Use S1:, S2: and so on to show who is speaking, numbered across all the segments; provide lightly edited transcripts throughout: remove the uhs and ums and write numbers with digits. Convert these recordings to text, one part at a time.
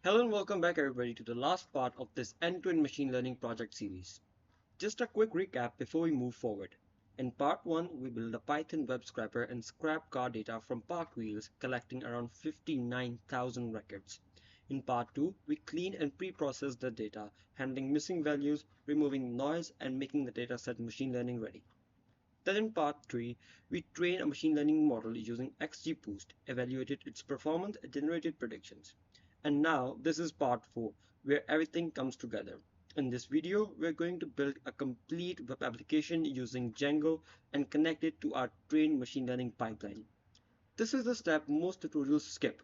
S1: Hello and welcome back everybody to the last part of this end-to-end machine learning project series. Just a quick recap before we move forward. In part 1, we built a Python web scraper and scraped car data from park wheels, collecting around 59,000 records. In part 2, we cleaned and pre-processed the data, handling missing values, removing noise, and making the dataset machine learning ready. Then in part 3, we trained a machine learning model using XGBoost, evaluated its performance, and generated predictions. And now this is part 4, where everything comes together. In this video, we're going to build a complete web application using Django and connect it to our trained machine learning pipeline. This is the step most tutorials skip,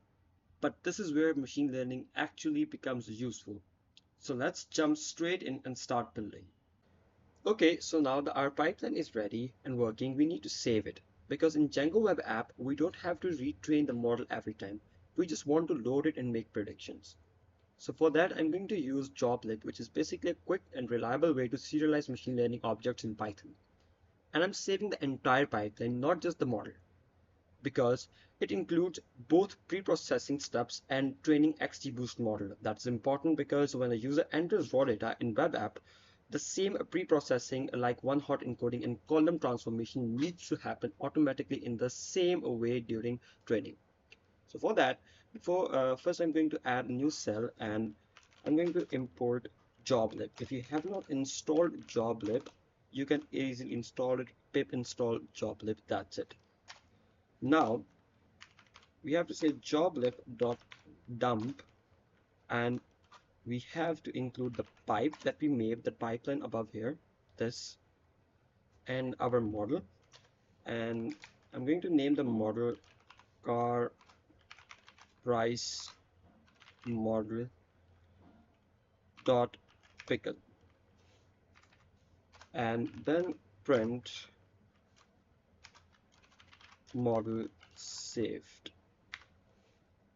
S1: but this is where machine learning actually becomes useful. So let's jump straight in and start building. Okay, so now our pipeline is ready and working, we need to save it. Because in Django Web App, we don't have to retrain the model every time. We just want to load it and make predictions. So for that, I'm going to use joblib, which is basically a quick and reliable way to serialize machine learning objects in Python. And I'm saving the entire pipeline, not just the model, because it includes both pre-processing steps and training XGBoost model. That's important because when a user enters raw data in web app, the same pre-processing like one-hot encoding and column transformation needs to happen automatically in the same way during training. So for that, first I'm going to add a new cell and I'm going to import joblib. If you have not installed joblib, you can easily install it, pip install joblib, that's it. Now we have to say joblib.dump and we have to include the pipe that we made, the pipeline above here, this, and our model. And I'm going to name the model car price model dot pickle and then print model saved.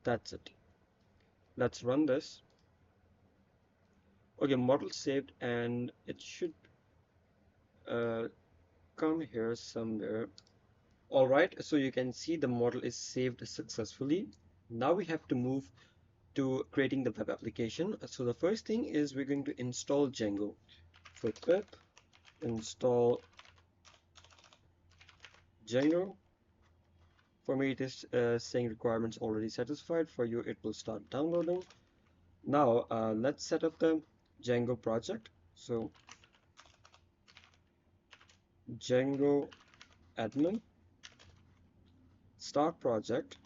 S1: That's it. Let's run this. Okay, model saved and it should come here somewhere. Alright, so you can see the model is saved successfully. Now we have to move to creating the web application. So the first thing is we're going to install Django. For pip install Django. For me it is saying requirements already satisfied. For you it will start downloading. Now let's set up the Django project. So Django admin start project.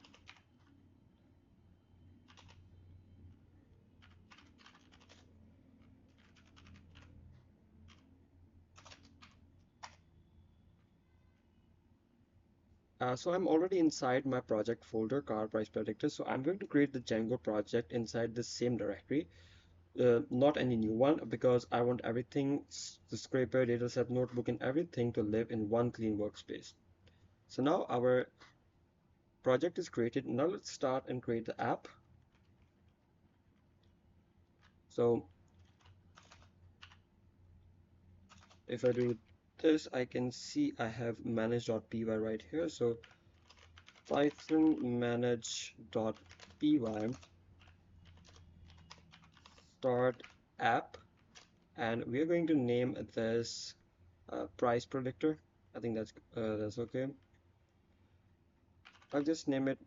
S1: So I'm already inside my project folder car price predictor. So I'm going to create the Django project inside the same directory, not any new one, because I want everything, the scraper, dataset, notebook, and everything to live in one clean workspace. So now our project is created. Now let's start and create the app. So if I do this, I can see I have manage.py right here. So Python manage.py start app, and we're going to name this price predictor. I think that's okay. I'll just name it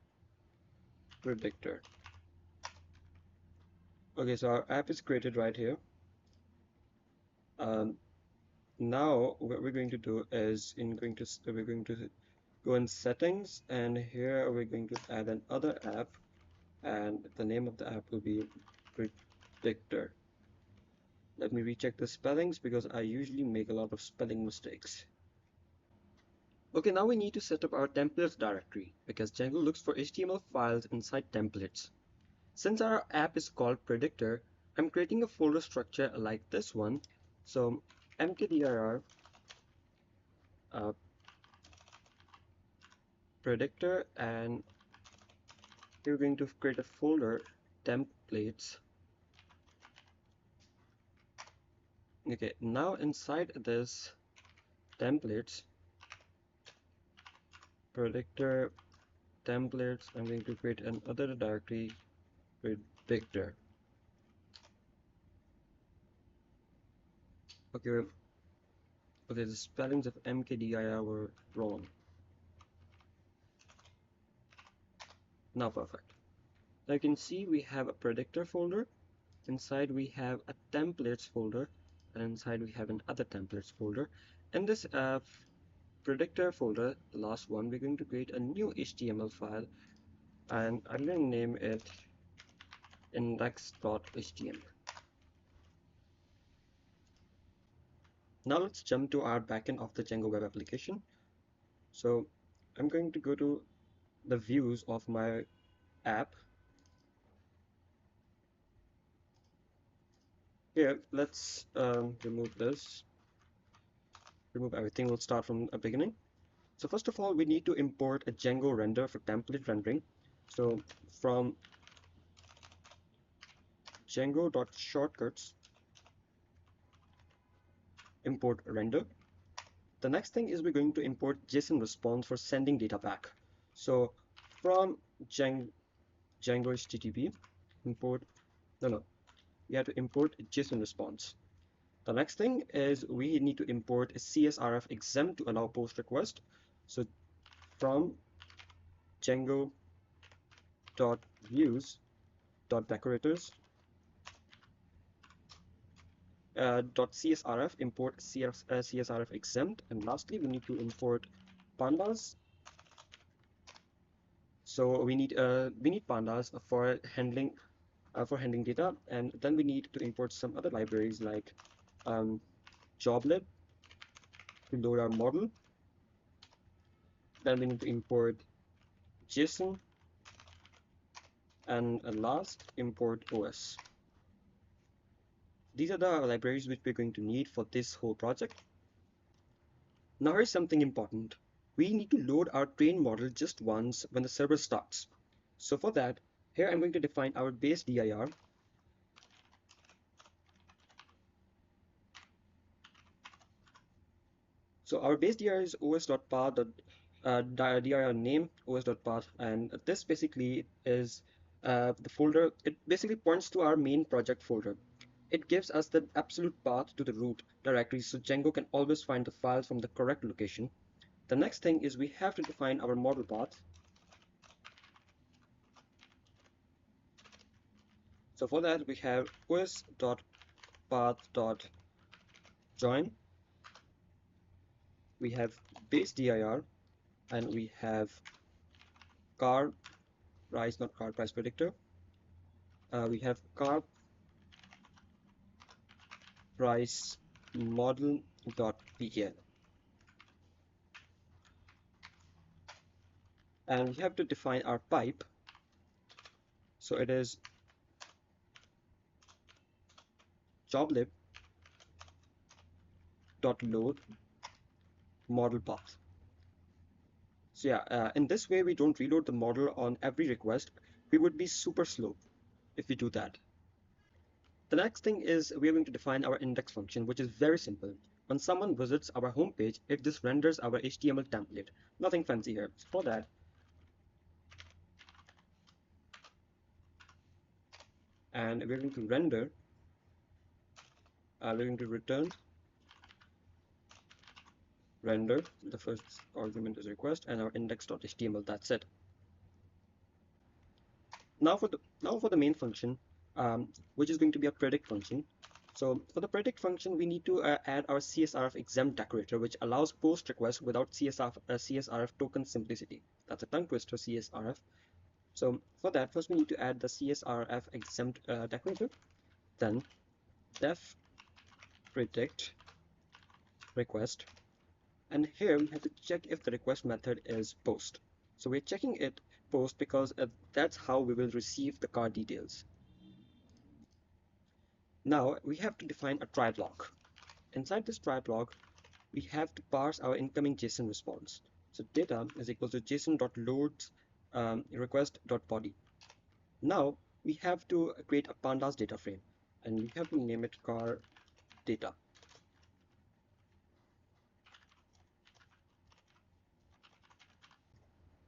S1: predictor. Okay, so our app is created right here. Um, Now what we're going to do is we're going to go in settings, and here we're going to add another app, and the name of the app will be predictor. Let me recheck the spellings because I usually make a lot of spelling mistakes. Okay, now we need to set up our templates directory because Django looks for HTML files inside templates. Since our app is called predictor, I'm creating a folder structure like this one. So mkdir uh, predictor, and we're going to create a folder templates. Okay, now inside this templates predictor templates, I'm going to create another directory predictor. Okay, okay, the spellings of mkdir were wrong. Now perfect. Now you can see we have a predictor folder. Inside we have a templates folder, and inside we have an other templates folder. In this predictor folder, the last one, we're going to create a new HTML file, and I'm going to name it index.html. Now let's jump to our backend of the Django web application. So I'm going to go to the views of my app. Here, let's remove this, remove everything. We'll start from the beginning. So first of all, we need to import a Django render for template rendering. So from Django.shortcuts, import render. The next thing is we're going to import JSON response for sending data back. So from Django HTTP, import, no, we have to import JSON response. The next thing is we need to import a CSRF exempt to allow post request. So from Django.views.decorators .csrf import CSRF exempt, and lastly we need to import pandas. So we need pandas for handling data, and then we need to import some other libraries like joblib to load our model. Then we need to import JSON, and last import OS. These are the libraries which we're going to need for this whole project. Now here's something important. We need to load our trained model just once when the server starts. So for that, here I'm going to define our base dir. So our base dir is os.path, dir name, os.path, and this basically is the folder. It basically points to our main project folder. It gives us the absolute path to the root directory, so Django can always find the files from the correct location. The next thing is we have to define our model path. So for that we have os.path.join, we have base dir, and we have car price, not car price predictor. We have car price model.pl, and we have to define our pipe. So it is joblib.load model path. So yeah, in this way we don't reload the model on every request. We would be super slow if we do that. The next thing is we are going to define our index function, which is very simple. When someone visits our home page, it just renders our HTML template. Nothing fancy here. So for that, and we're going to render, we're going to return render. The first argument is request, and our index.html. That's it. Now for the main function, which is going to be a predict function. So for the predict function, we need to add our CSRF exempt decorator, which allows post request without CSRF token simplicity. That's a tongue twister, CSRF. So for that, first we need to add the CSRF exempt decorator. Then def predict request, and here we have to check if the request method is post. So we're checking it post because that's how we will receive the car details. Now we have to define a try block. Inside this try block, we have to parse our incoming JSON response. So data is equal to json.loads request.body. Now we have to create a pandas data frame, and we have to name it car data.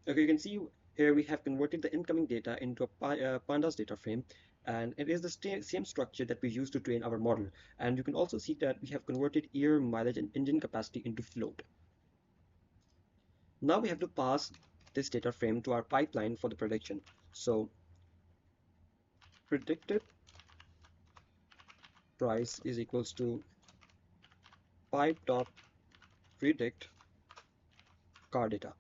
S1: Okay, you can see here we have converted the incoming data into a pandas data frame, And it is the same structure that we use to train our model. And you can also see that we have converted year, mileage, and engine capacity into float. Now we have to pass this data frame to our pipeline for the prediction. So predicted price is equals to pipe.predict car data.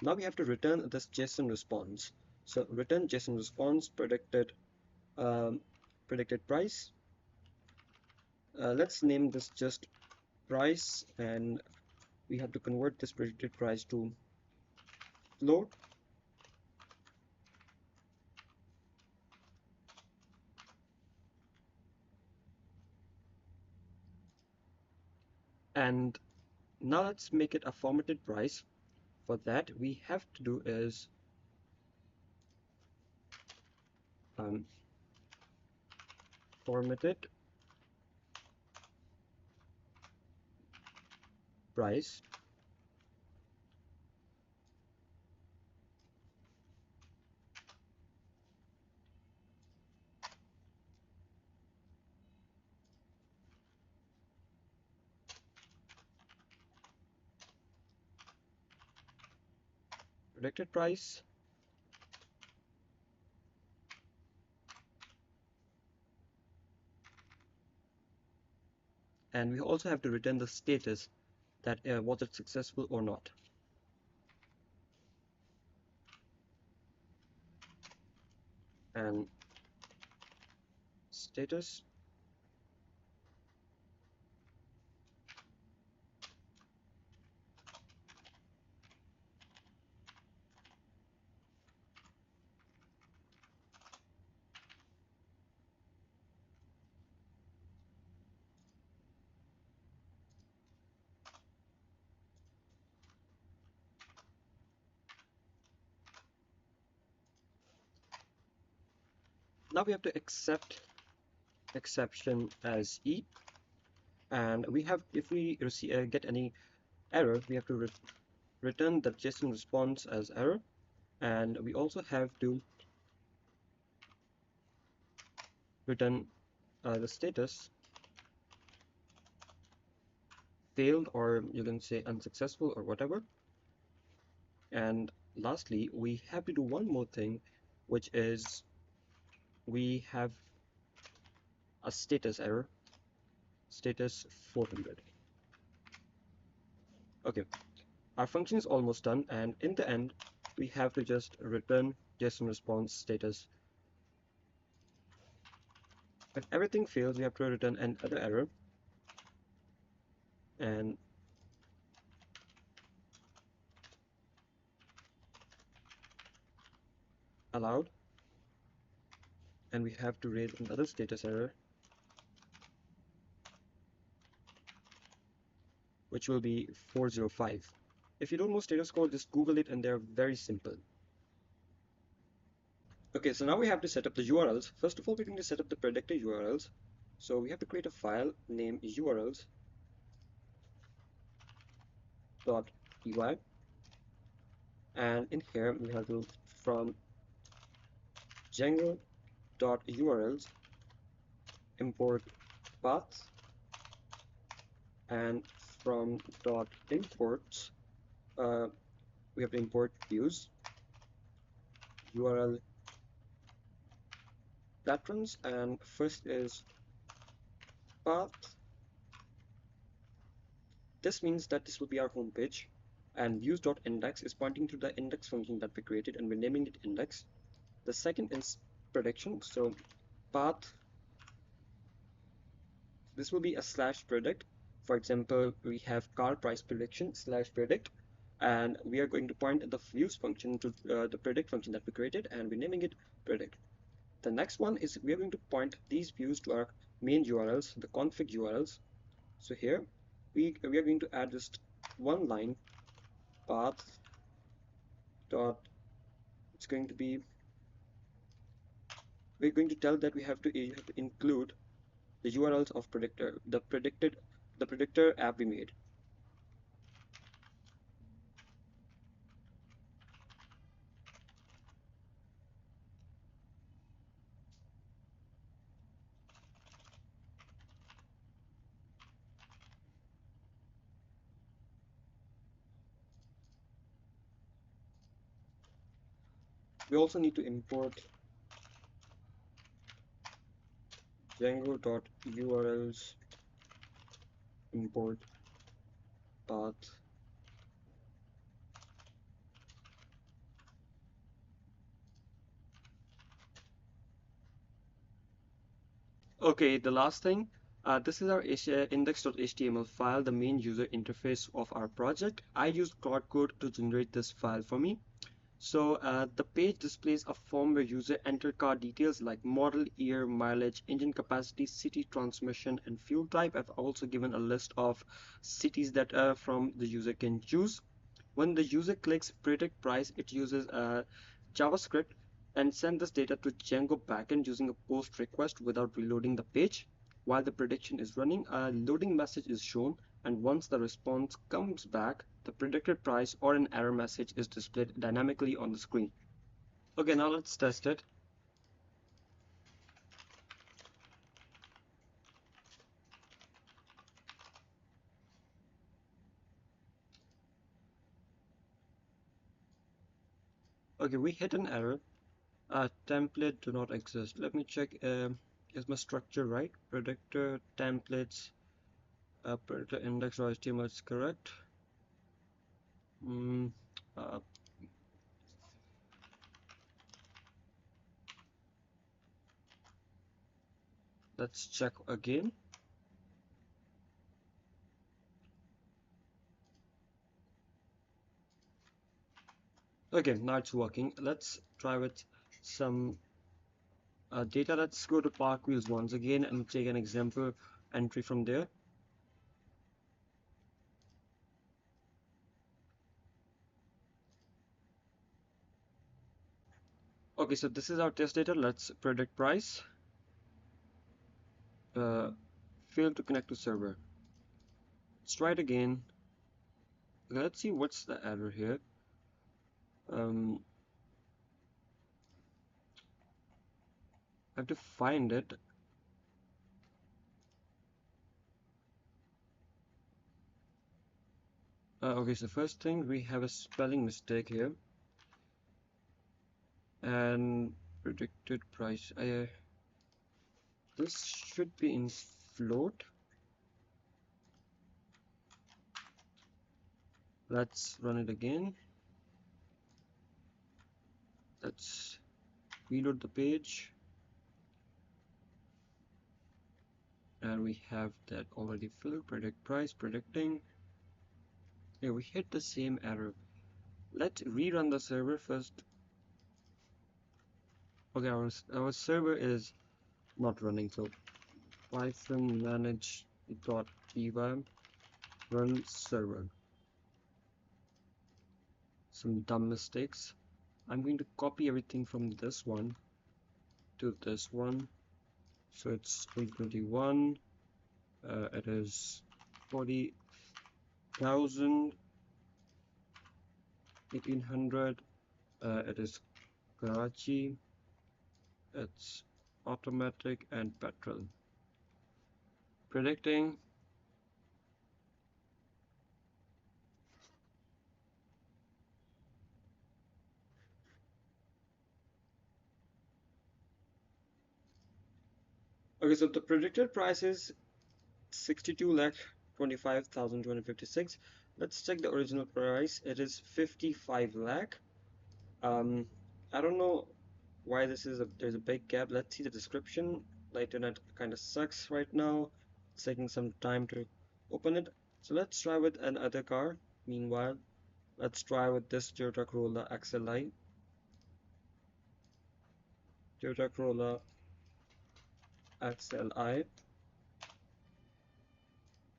S1: Now we have to return this JSON response. So return JSON response um, predicted price. Let's name this just price, and we have to convert this predicted price to float. And now let's make it a formatted price. For that, we have to do is um, formatted price predicted price, and we also have to return the status that was it successful or not. And status now we have to accept exception as E, and we have, if we get any error, we have to return the JSON response as error, and we also have to return the status failed, or you can say unsuccessful or whatever. And lastly, we have to do one more thing, which is we have a status error, status 400. Okay, our function is almost done, and in the end, we have to just return JSON response status. If everything fails, we have to return another error, and allowed, and we have to raise another status error, which will be 405. If you don't know status code, just Google it, and they're very simple. Okay, so now we have to set up the URLs. First of all, we're going to set up the predictor URLs. So we have to create a file named urls.py, and in here we have to from Django.urls import paths, and from .imports we have to import views, URL patrons, and first is path. This means that this will be our home page, and views.index is pointing to the index function that we created, and we're naming it index. The second is prediction, so path, this will be a slash predict. For example, we have car price prediction slash predict, and we are going to point at the views function to the predict function that we created, and we're naming it predict. The next one is we are going to point these views to our main URLs, the config URLs. So here we are going to add just one line, path dot, it's going to be, we're going to tell that we have to include the URLs of the predictor app we made. We also need to import Django.urls import path. Okay, the last thing, this is our index.html file, the main user interface of our project. I used Claude Code to generate this file for me. So the page displays a form where user enter car details like model, year, mileage, engine capacity, city, transmission, and fuel type. I've also given a list of cities that from the user can choose. When the user clicks predict price, it uses JavaScript and sends this data to Django backend using a post request without reloading the page. While the prediction is running, a loading message is shown, and once the response comes back, the predicted price or an error message is displayed dynamically on the screen. Okay, now let's test it. Okay, we hit an error. Template do not exist. Let me check. Is my structure right? Predictor templates. Predictor index.html is correct. Mm, uh, let's check again. Okay, now it's working. Let's try with some data. Let's go to Park Wheels once again and take an example entry from there. Okay, so this is our test data. Let's predict price. Uh, Failed to connect to server. Let's try it again. Okay, let's see what's the error here. I have to find it. Okay, so first thing, we have a spelling mistake here. And predicted price. This should be in float. Let's run it again. Let's reload the page. And we have that already filled. Predict price, predicting. Yeah, we hit the same error. Let's rerun the server first. Okay, our server is not running, so python manage.py run server. Some dumb mistakes. I'm going to copy everything from this one to this one. So it's 2021. It is 40,000, 1800. It is Karachi. It's automatic and petrol. Predicting. Okay, so the predicted price is 62 lakh 25,256. Let's check the original price. It is 55 lakh. Um, I don't know why there's a big gap. Let's see the description. The internet kind of sucks right now. It's taking some time to open it. So let's try with another car. Meanwhile, let's try with this Toyota Corolla XLI. Toyota Corolla XLI,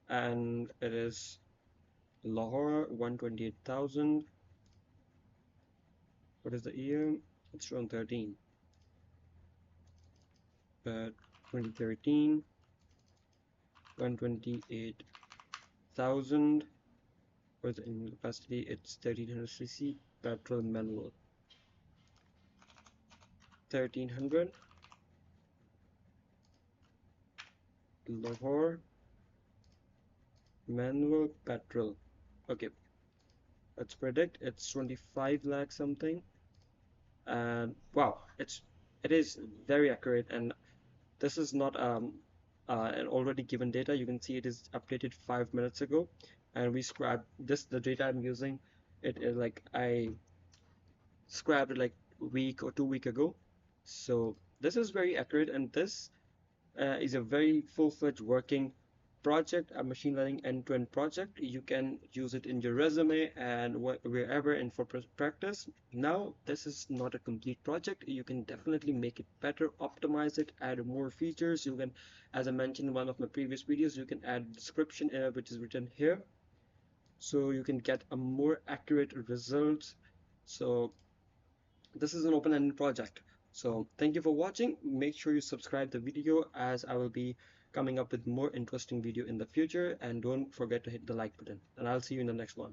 S1: and it is Lahore 128,000. What is the year? It's around 13. 2013, 128,000. For the engine capacity, it's 1300 cc, petrol manual. 1300. Lahore manual petrol. Okay, let's predict it's 25 lakh something. and wow, it is very accurate. And this is not an already given data. You can see it is updated 5 minutes ago, and we scrap this the data I'm using. It is like I scrapped it like a week or 2 week ago. So this is very accurate, and this is a very full-fledged working project, a machine learning end-to-end project. You can use it in your resume and wherever and for practice. Now, this is not a complete project. You can definitely make it better, optimize it, add more features. You can, as I mentioned in one of my previous videos, you can add description which is written here, so you can get a more accurate results. So this is an open-ended project. So thank you for watching. Make sure you subscribe the video, as I will be coming up with more interesting video in the future, and don't forget to hit the like button, and I'll see you in the next one.